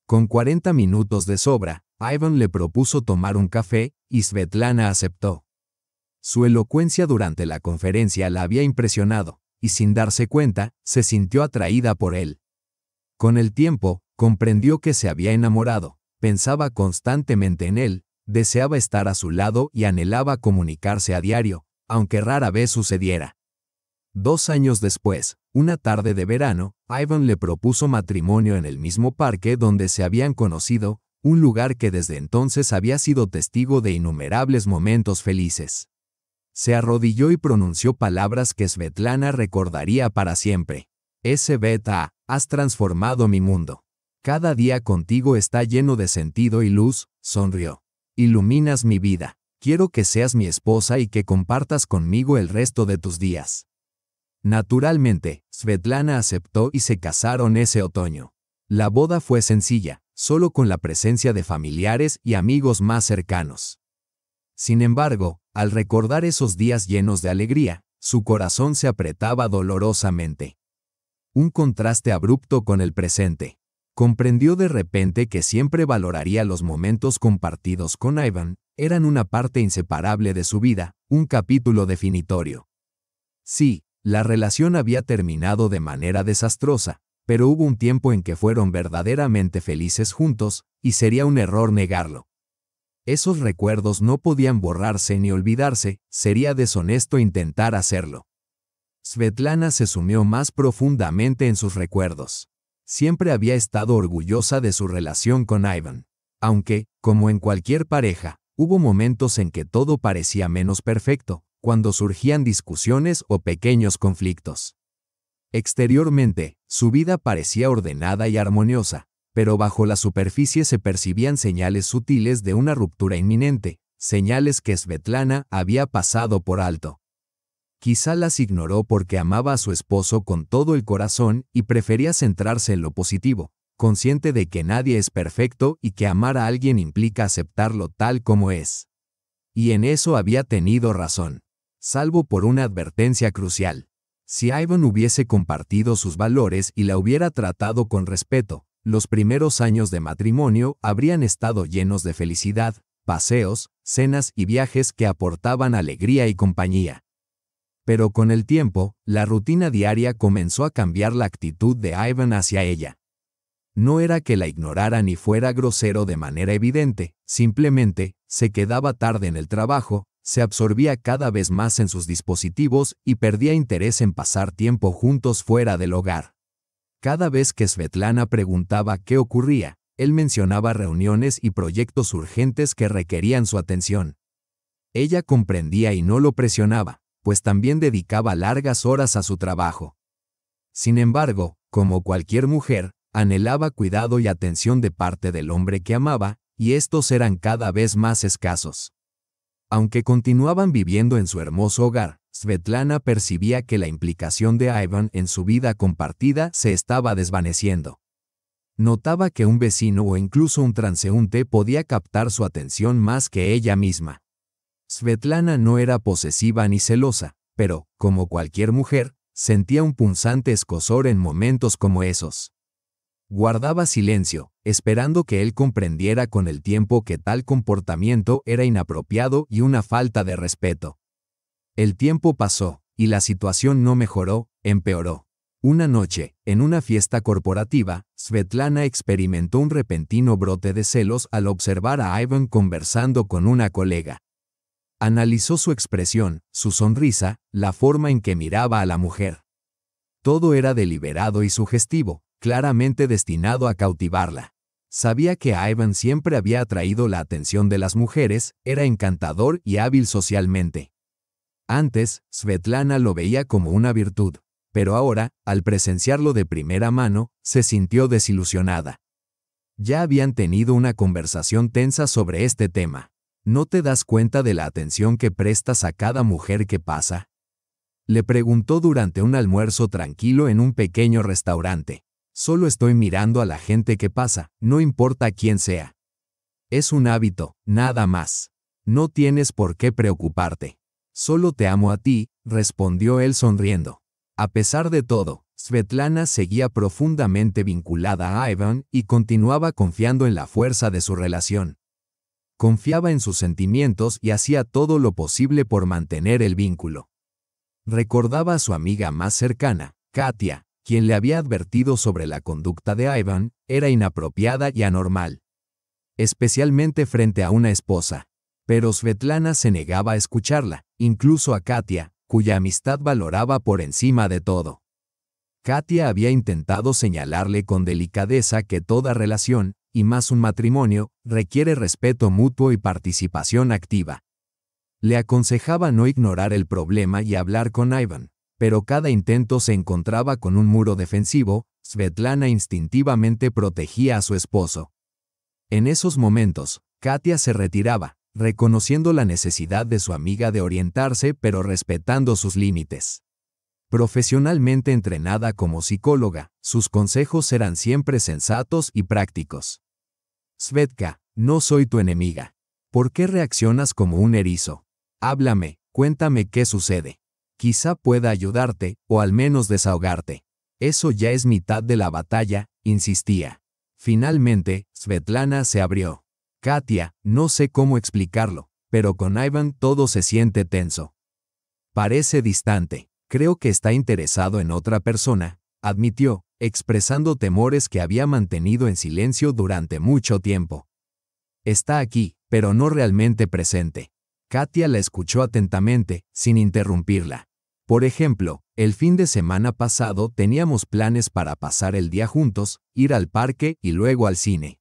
Con 40 minutos de sobra, Ivan le propuso tomar un café y Svetlana aceptó. Su elocuencia durante la conferencia la había impresionado, y sin darse cuenta, se sintió atraída por él. Con el tiempo, comprendió que se había enamorado, pensaba constantemente en él, deseaba estar a su lado y anhelaba comunicarse a diario, aunque rara vez sucediera. 2 años después, una tarde de verano, Ivan le propuso matrimonio en el mismo parque donde se habían conocido, un lugar que desde entonces había sido testigo de innumerables momentos felices. Se arrodilló y pronunció palabras que Svetlana recordaría para siempre. Sveta, has transformado mi mundo. Cada día contigo está lleno de sentido y luz, sonrió. Iluminas mi vida. Quiero que seas mi esposa y que compartas conmigo el resto de tus días. Naturalmente, Svetlana aceptó y se casaron ese otoño. La boda fue sencilla, solo con la presencia de familiares y amigos más cercanos. Sin embargo, al recordar esos días llenos de alegría, su corazón se apretaba dolorosamente. Un contraste abrupto con el presente. Comprendió de repente que siempre valoraría los momentos compartidos con Ivan, eran una parte inseparable de su vida, un capítulo definitorio. Sí, la relación había terminado de manera desastrosa, pero hubo un tiempo en que fueron verdaderamente felices juntos, y sería un error negarlo. Esos recuerdos no podían borrarse ni olvidarse, sería deshonesto intentar hacerlo. Svetlana se sumió más profundamente en sus recuerdos. Siempre había estado orgullosa de su relación con Ivan. Aunque, como en cualquier pareja, hubo momentos en que todo parecía menos perfecto, cuando surgían discusiones o pequeños conflictos. Exteriormente, su vida parecía ordenada y armoniosa, pero bajo la superficie se percibían señales sutiles de una ruptura inminente, señales que Svetlana había pasado por alto. Quizá las ignoró porque amaba a su esposo con todo el corazón y prefería centrarse en lo positivo, consciente de que nadie es perfecto y que amar a alguien implica aceptarlo tal como es. Y en eso había tenido razón, salvo por una advertencia crucial. Si Ivan hubiese compartido sus valores y la hubiera tratado con respeto, los primeros años de matrimonio habrían estado llenos de felicidad, paseos, cenas y viajes que aportaban alegría y compañía. Pero con el tiempo, la rutina diaria comenzó a cambiar la actitud de Ivan hacia ella. No era que la ignorara ni fuera grosero de manera evidente, simplemente, se quedaba tarde en el trabajo, se absorbía cada vez más en sus dispositivos y perdía interés en pasar tiempo juntos fuera del hogar. Cada vez que Svetlana preguntaba qué ocurría, él mencionaba reuniones y proyectos urgentes que requerían su atención. Ella comprendía y no lo presionaba, pues también dedicaba largas horas a su trabajo. Sin embargo, como cualquier mujer, anhelaba cuidado y atención de parte del hombre que amaba, y estos eran cada vez más escasos. Aunque continuaban viviendo en su hermoso hogar, Svetlana percibía que la implicación de Ivan en su vida compartida se estaba desvaneciendo. Notaba que un vecino o incluso un transeúnte podía captar su atención más que ella misma. Svetlana no era posesiva ni celosa, pero, como cualquier mujer, sentía un punzante escozor en momentos como esos. Guardaba silencio, esperando que él comprendiera con el tiempo que tal comportamiento era inapropiado y una falta de respeto. El tiempo pasó, y la situación no mejoró, empeoró. Una noche, en una fiesta corporativa, Svetlana experimentó un repentino brote de celos al observar a Ivan conversando con una colega. Analizó su expresión, su sonrisa, la forma en que miraba a la mujer. Todo era deliberado y sugestivo, claramente destinado a cautivarla. Sabía que Ivan siempre había atraído la atención de las mujeres, era encantador y hábil socialmente. Antes, Svetlana lo veía como una virtud, pero ahora, al presenciarlo de primera mano, se sintió desilusionada. Ya habían tenido una conversación tensa sobre este tema. ¿No te das cuenta de la atención que prestas a cada mujer que pasa?, le preguntó durante un almuerzo tranquilo en un pequeño restaurante. Solo estoy mirando a la gente que pasa, no importa quién sea. Es un hábito, nada más. No tienes por qué preocuparte. Solo te amo a ti, respondió él sonriendo. A pesar de todo, Svetlana seguía profundamente vinculada a Ivan y continuaba confiando en la fuerza de su relación. Confiaba en sus sentimientos y hacía todo lo posible por mantener el vínculo. Recordaba a su amiga más cercana, Katia, quien le había advertido sobre la conducta de Ivan, era inapropiada y anormal. Especialmente frente a una esposa. Pero Svetlana se negaba a escucharla, incluso a Katia, cuya amistad valoraba por encima de todo. Katia había intentado señalarle con delicadeza que toda relación, y más un matrimonio, requiere respeto mutuo y participación activa. Le aconsejaba no ignorar el problema y hablar con Ivan, pero cada intento se encontraba con un muro defensivo. Svetlana instintivamente protegía a su esposo. En esos momentos, Katia se retiraba, reconociendo la necesidad de su amiga de orientarse pero respetando sus límites. Profesionalmente entrenada como psicóloga, sus consejos eran siempre sensatos y prácticos. Svetka, no soy tu enemiga. ¿Por qué reaccionas como un erizo? Háblame, cuéntame qué sucede. Quizá pueda ayudarte, o al menos desahogarte. Eso ya es mitad de la batalla, insistía. Finalmente, Svetlana se abrió. Katia, no sé cómo explicarlo, pero con Ivan todo se siente tenso. Parece distante. Creo que está interesado en otra persona, admitió, expresando temores que había mantenido en silencio durante mucho tiempo. Está aquí, pero no realmente presente. Katia la escuchó atentamente, sin interrumpirla. Por ejemplo, el fin de semana pasado teníamos planes para pasar el día juntos, ir al parque y luego al cine.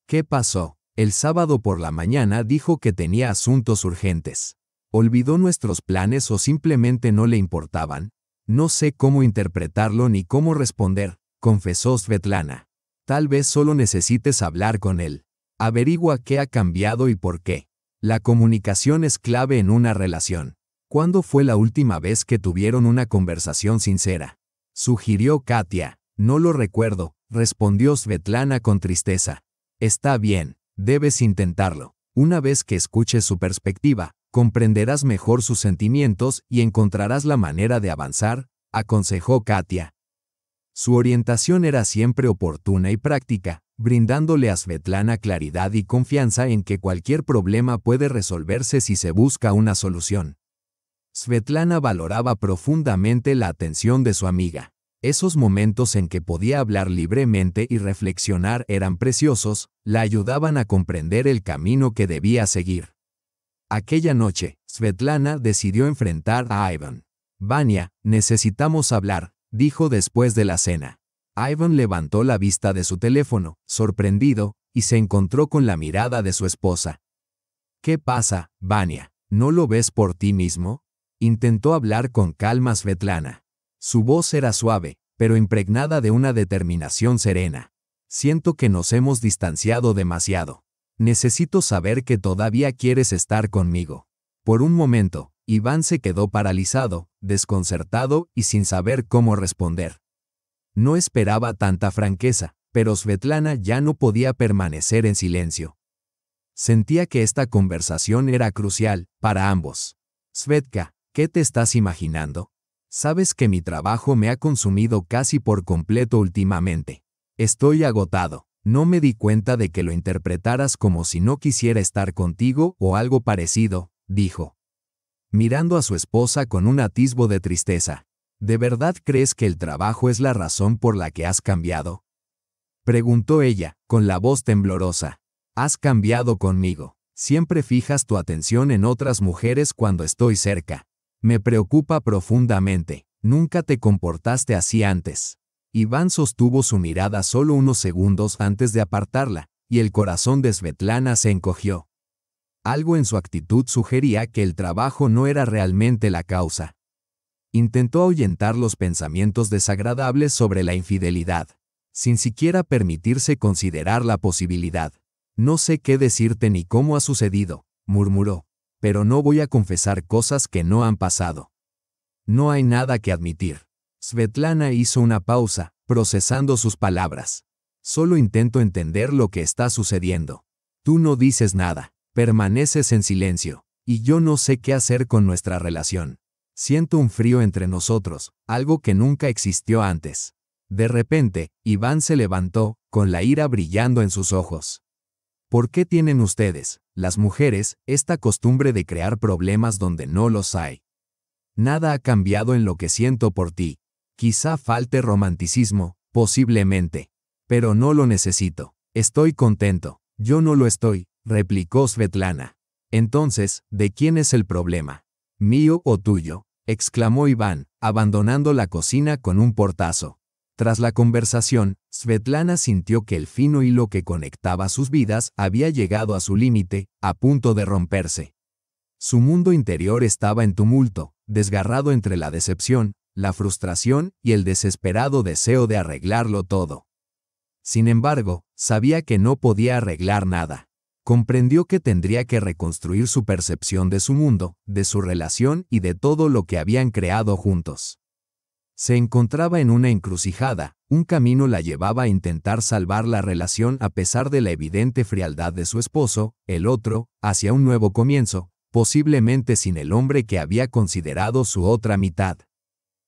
¿Qué pasó? El sábado por la mañana dijo que tenía asuntos urgentes. ¿Olvidó nuestros planes o simplemente no le importaban? No sé cómo interpretarlo ni cómo responder, confesó Svetlana. Tal vez solo necesites hablar con él. Averigua qué ha cambiado y por qué. La comunicación es clave en una relación. ¿Cuándo fue la última vez que tuvieron una conversación sincera?, sugirió Katia. No lo recuerdo, respondió Svetlana con tristeza. Está bien, debes intentarlo. Una vez que escuches su perspectiva, comprenderás mejor sus sentimientos y encontrarás la manera de avanzar. aconsejó Katia. Su orientación era siempre oportuna y práctica, brindándole a Svetlana claridad y confianza en que cualquier problema puede resolverse si se busca una solución. Svetlana valoraba profundamente la atención de su amiga. Esos momentos en que podía hablar libremente y reflexionar eran preciosos, la ayudaban a comprender el camino que debía seguir. Aquella noche, Svetlana decidió enfrentar a Ivan. «Vania, necesitamos hablar», dijo después de la cena. Ivan levantó la vista de su teléfono, sorprendido, y se encontró con la mirada de su esposa. «¿Qué pasa, Vania? ¿No lo ves por ti mismo?», intentó hablar con calma Svetlana. Su voz era suave, pero impregnada de una determinación serena. «Siento que nos hemos distanciado demasiado. Necesito saber que todavía quieres estar conmigo». Por un momento, Iván se quedó paralizado, desconcertado y sin saber cómo responder. No esperaba tanta franqueza, pero Svetlana ya no podía permanecer en silencio. Sentía que esta conversación era crucial para ambos. «Svetka, ¿qué te estás imaginando? Sabes que mi trabajo me ha consumido casi por completo últimamente. Estoy agotado. No me di cuenta de que lo interpretaras como si no quisiera estar contigo o algo parecido», dijo, mirando a su esposa con un atisbo de tristeza. «¿De verdad crees que el trabajo es la razón por la que has cambiado?», preguntó ella, con la voz temblorosa. «Has cambiado conmigo. Siempre fijas tu atención en otras mujeres cuando estoy cerca. Me preocupa profundamente. Nunca te comportaste así antes». Iván sostuvo su mirada solo unos segundos antes de apartarla, y el corazón de Svetlana se encogió. Algo en su actitud sugería que el trabajo no era realmente la causa. Intentó ahuyentar los pensamientos desagradables sobre la infidelidad, sin siquiera permitirse considerar la posibilidad. «No sé qué decirte ni cómo ha sucedido», murmuró, «pero no voy a confesar cosas que no han pasado. No hay nada que admitir». Svetlana hizo una pausa, procesando sus palabras. «Solo intento entender lo que está sucediendo. Tú no dices nada, permaneces en silencio, y yo no sé qué hacer con nuestra relación. Siento un frío entre nosotros, algo que nunca existió antes». De repente, Iván se levantó, con la ira brillando en sus ojos. «¿Por qué tienen ustedes, las mujeres, esta costumbre de crear problemas donde no los hay? Nada ha cambiado en lo que siento por ti. Quizá falte romanticismo, posiblemente. Pero no lo necesito. Estoy contento». «Yo no lo estoy», replicó Svetlana. «Entonces, ¿de quién es el problema? ¿Mío o tuyo?», exclamó Iván, abandonando la cocina con un portazo. Tras la conversación, Svetlana sintió que el fino hilo que conectaba sus vidas había llegado a su límite, a punto de romperse. Su mundo interior estaba en tumulto, desgarrado entre la decepción, la frustración y el desesperado deseo de arreglarlo todo. Sin embargo, sabía que no podía arreglar nada. Comprendió que tendría que reconstruir su percepción de su mundo, de su relación y de todo lo que habían creado juntos. Se encontraba en una encrucijada, un camino la llevaba a intentar salvar la relación a pesar de la evidente frialdad de su esposo, el otro, hacia un nuevo comienzo, posiblemente sin el hombre que había considerado su otra mitad.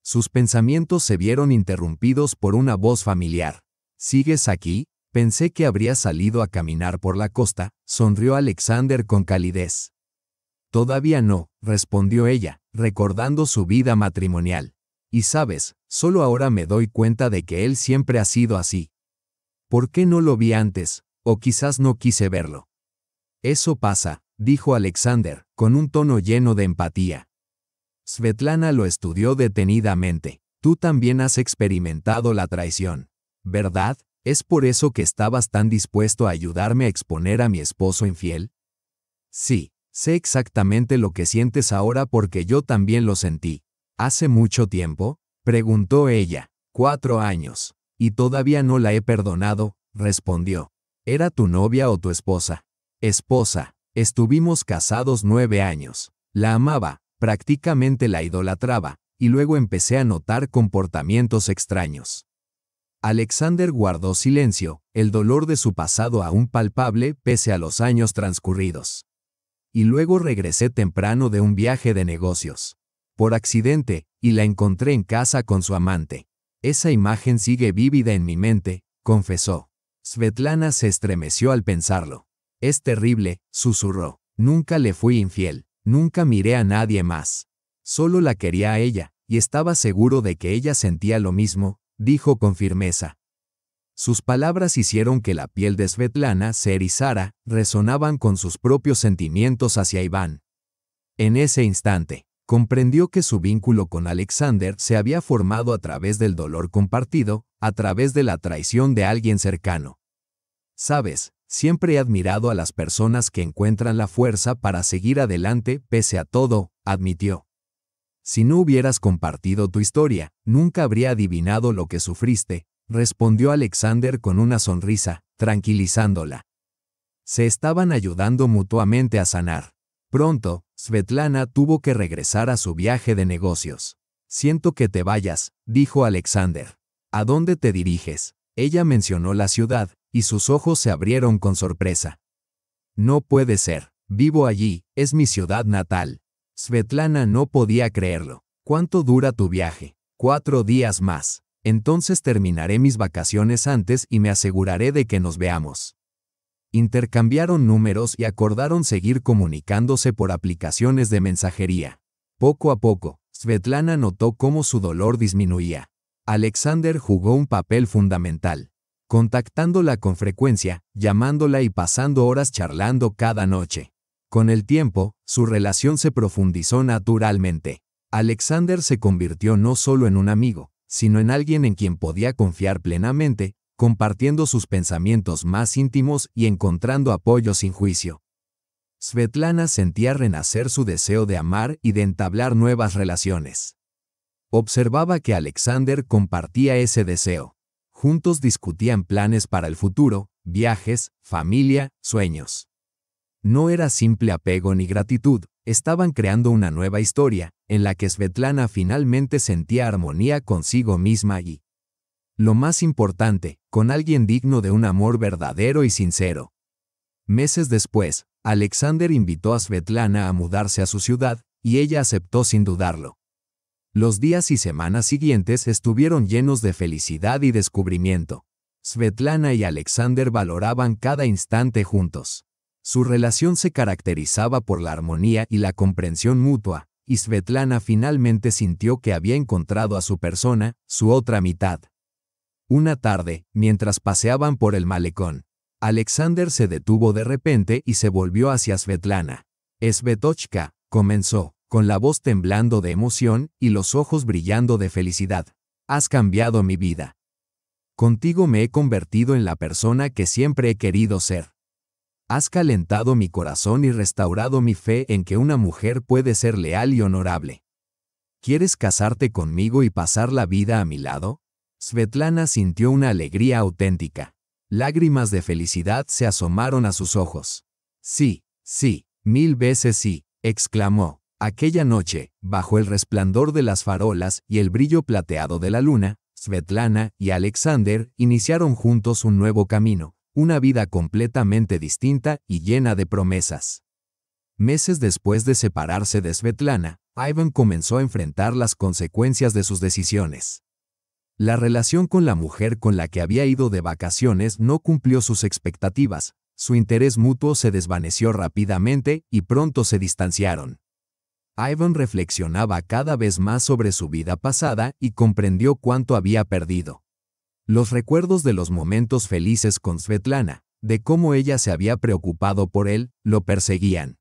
Sus pensamientos se vieron interrumpidos por una voz familiar. «¿Sigues aquí? Pensé que habrías salido a caminar por la costa», sonrió Alexander con calidez. «Todavía no», respondió ella, recordando su vida matrimonial. «Y sabes, solo ahora me doy cuenta de que él siempre ha sido así. ¿Por qué no lo vi antes? O quizás no quise verlo». «Eso pasa», dijo Alexander, con un tono lleno de empatía. Svetlana lo estudió detenidamente. «Tú también has experimentado la traición, ¿verdad? ¿Es por eso que estabas tan dispuesto a ayudarme a exponer a mi esposo infiel?». «Sí, sé exactamente lo que sientes ahora porque yo también lo sentí». «¿Hace mucho tiempo?», preguntó ella. «4 años. Y todavía no la he perdonado», respondió. «¿Era tu novia o tu esposa?». «Esposa. Estuvimos casados 9 años. La amaba, prácticamente la idolatraba, y luego empecé a notar comportamientos extraños». Alexander guardó silencio, el dolor de su pasado aún palpable pese a los años transcurridos. «Y luego regresé temprano de un viaje de negocios. Por accidente, y la encontré en casa con su amante. Esa imagen sigue vívida en mi mente, confesó. Svetlana se estremeció al pensarlo. Es terrible, susurró. Nunca le fui infiel, nunca miré a nadie más. Solo la quería a ella, y estaba seguro de que ella sentía lo mismo, dijo con firmeza. Sus palabras hicieron que la piel de Svetlana se erizara, resonaban con sus propios sentimientos hacia Iván. En ese instante, comprendió que su vínculo con Alexander se había formado a través del dolor compartido, a través de la traición de alguien cercano. Sabes, siempre he admirado a las personas que encuentran la fuerza para seguir adelante pese a todo, admitió. Si no hubieras compartido tu historia, nunca habría adivinado lo que sufriste, respondió Alexander con una sonrisa, tranquilizándola. Se estaban ayudando mutuamente a sanar. Pronto, Svetlana tuvo que regresar a su viaje de negocios. Siento que te vayas, dijo Alexander. ¿A dónde te diriges? Ella mencionó la ciudad, y sus ojos se abrieron con sorpresa. No puede ser, vivo allí, es mi ciudad natal. Svetlana no podía creerlo. ¿Cuánto dura tu viaje? 4 días más. Entonces terminaré mis vacaciones antes y me aseguraré de que nos veamos. Intercambiaron números y acordaron seguir comunicándose por aplicaciones de mensajería. Poco a poco, Svetlana notó cómo su dolor disminuía. Alexander jugó un papel fundamental, contactándola con frecuencia, llamándola y pasando horas charlando cada noche. Con el tiempo, su relación se profundizó naturalmente. Alexander se convirtió no solo en un amigo, sino en alguien en quien podía confiar plenamente, compartiendo sus pensamientos más íntimos y encontrando apoyo sin juicio. Svetlana sentía renacer su deseo de amar y de entablar nuevas relaciones. Observaba que Alexander compartía ese deseo. Juntos discutían planes para el futuro, viajes, familia, sueños. No era simple apego ni gratitud, estaban creando una nueva historia, en la que Svetlana finalmente sentía armonía consigo misma y, lo más importante, con alguien digno de un amor verdadero y sincero. Meses después, Alexander invitó a Svetlana a mudarse a su ciudad, y ella aceptó sin dudarlo. Los días y semanas siguientes estuvieron llenos de felicidad y descubrimiento. Svetlana y Alexander valoraban cada instante juntos. Su relación se caracterizaba por la armonía y la comprensión mutua, y Svetlana finalmente sintió que había encontrado a su persona, su otra mitad. Una tarde, mientras paseaban por el malecón, Alexander se detuvo de repente y se volvió hacia Svetlana. «Svetochka», comenzó, con la voz temblando de emoción y los ojos brillando de felicidad. «Has cambiado mi vida. Contigo me he convertido en la persona que siempre he querido ser. Has calentado mi corazón y restaurado mi fe en que una mujer puede ser leal y honorable. ¿Quieres casarte conmigo y pasar la vida a mi lado?» Svetlana sintió una alegría auténtica. Lágrimas de felicidad se asomaron a sus ojos. «Sí, sí, 1000 veces sí», exclamó. Aquella noche, bajo el resplandor de las farolas y el brillo plateado de la luna, Svetlana y Alexander iniciaron juntos un nuevo camino, una vida completamente distinta y llena de promesas. Meses después de separarse de Svetlana, Ivan comenzó a enfrentar las consecuencias de sus decisiones. La relación con la mujer con la que había ido de vacaciones no cumplió sus expectativas, su interés mutuo se desvaneció rápidamente y pronto se distanciaron. Ivan reflexionaba cada vez más sobre su vida pasada y comprendió cuánto había perdido. Los recuerdos de los momentos felices con Svetlana, de cómo ella se había preocupado por él, lo perseguían.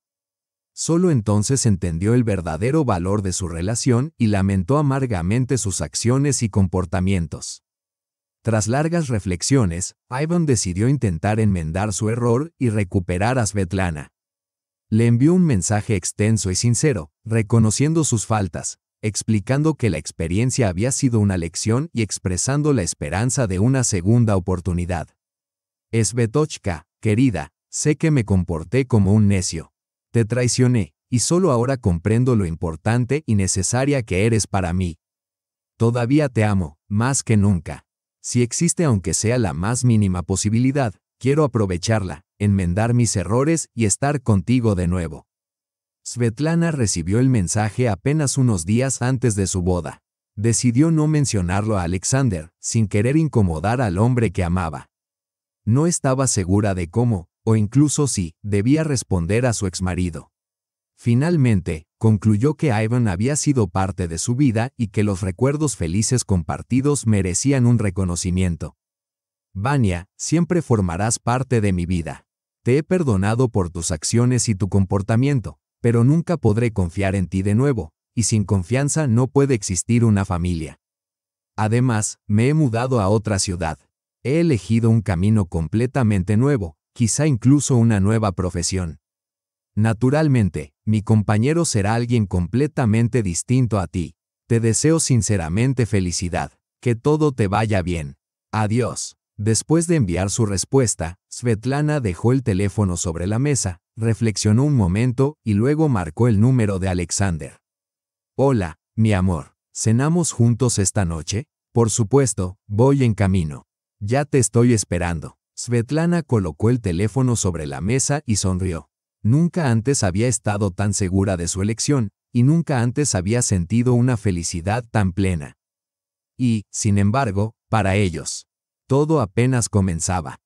Solo entonces entendió el verdadero valor de su relación y lamentó amargamente sus acciones y comportamientos. Tras largas reflexiones, Ivan decidió intentar enmendar su error y recuperar a Svetlana. Le envió un mensaje extenso y sincero, reconociendo sus faltas, explicando que la experiencia había sido una lección y expresando la esperanza de una segunda oportunidad. «Svetochka, querida, sé que me comporté como un necio. Te traicioné, y solo ahora comprendo lo importante y necesaria que eres para mí. Todavía te amo, más que nunca. Si existe aunque sea la más mínima posibilidad, quiero aprovecharla, enmendar mis errores y estar contigo de nuevo». Svetlana recibió el mensaje apenas unos días antes de su boda. Decidió no mencionarlo a Alexander, sin querer incomodar al hombre que amaba. No estaba segura de cómo, o incluso si, debía responder a su exmarido. Finalmente, concluyó que Ivan había sido parte de su vida y que los recuerdos felices compartidos merecían un reconocimiento. Vania, siempre formarás parte de mi vida. Te he perdonado por tus acciones y tu comportamiento, pero nunca podré confiar en ti de nuevo, y sin confianza no puede existir una familia. Además, me he mudado a otra ciudad. He elegido un camino completamente nuevo, quizá incluso una nueva profesión. Naturalmente, mi compañero será alguien completamente distinto a ti. Te deseo sinceramente felicidad. Que todo te vaya bien. Adiós. Después de enviar su respuesta, Svetlana dejó el teléfono sobre la mesa, reflexionó un momento y luego marcó el número de Alexander. Hola, mi amor. ¿Cenamos juntos esta noche? Por supuesto, voy en camino. Ya te estoy esperando. Svetlana colocó el teléfono sobre la mesa y sonrió. Nunca antes había estado tan segura de su elección, y nunca antes había sentido una felicidad tan plena. Y, sin embargo, para ellos, todo apenas comenzaba.